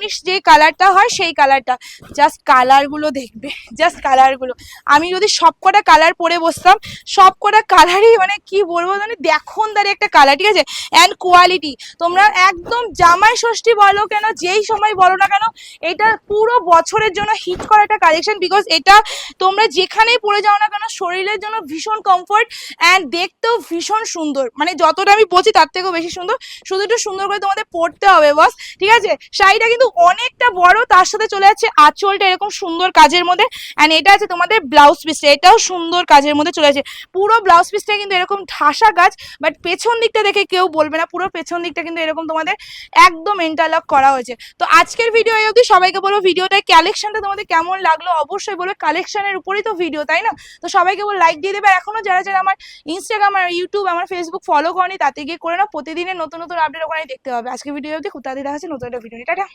Greenish যে কালারটা হয় সেই কালারটা। জাস্ট কালারগুলো দেখবে, জাস্ট কালারগুলো। আমি যদি সবকটা কালার পরে বসতাম, সবকটা কালারই মানে কি বলবো, মানে দেখনদারি একটা কালার, ঠিক আছে। অ্যান্ড কোয়ালিটি, তোমরা একদম জামাই ষষ্ঠী বলো কেন, যেই সময় বলো না কেন, এটা পুরো বছরের জন্য হিট করা একটা কালেকশন। বিকজ এটা তোমরা যেখানেই পরে যাও না কেন শরীরের জন্য ভীষণ কমফোর্ট অ্যান্ড দেখতেও ভীষণ সুন্দর, মানে যতটা আমি বলছি তার থেকেও বেশি সুন্দর। শুধু একটু সুন্দর করে তোমাদের পরতে হবে বস, ঠিক আছে। শাড়িটা কিন্তু অনেকটা বড়, তার সাথে চলে যাচ্ছে আঁচলটা এরকম সুন্দর কাজের মধ্যে। অ্যান্ড এটা আছে তোমাদের ব্লাউজ পিসটা, এটাও সুন্দর কাজের মধ্যে চলে যাচ্ছে। পুরো ব্লাউজ পিসটা কিন্তু এরকম ঠাসা কাজ, বাট পেছন দিকটা দেখে কেউ বলবে না, পুরো পেছন দিকটা কিন্তু এরকম তোমাদের একদম ইন্টারলক করা হয়েছে। তো আজকের ভিডিও এই অবধি। সবাইকে বলবো ভিডিওটার কালেকশনটা তোমাদের কেমন লাগলো অবশ্যই বলবে, কালেকশনের উপরেই তো ভিডিও, তাই না। তো সবাইকে বল লাইক দিয়ে দেবে। এখনো যারা যারা আমার ইনস্টাগ্রাম আর ইউটিউব আমার ফেসবুক ফলো করনি, তাতে গিয়ে করে নাও। প্রতিদিনের নতুন নতুন আপডেট ওখানে দেখতে হবে। আজকে ভিডিও অবধি, কোথায় দেখা হচ্ছে নতুন একটা ভিডিও। টাটা।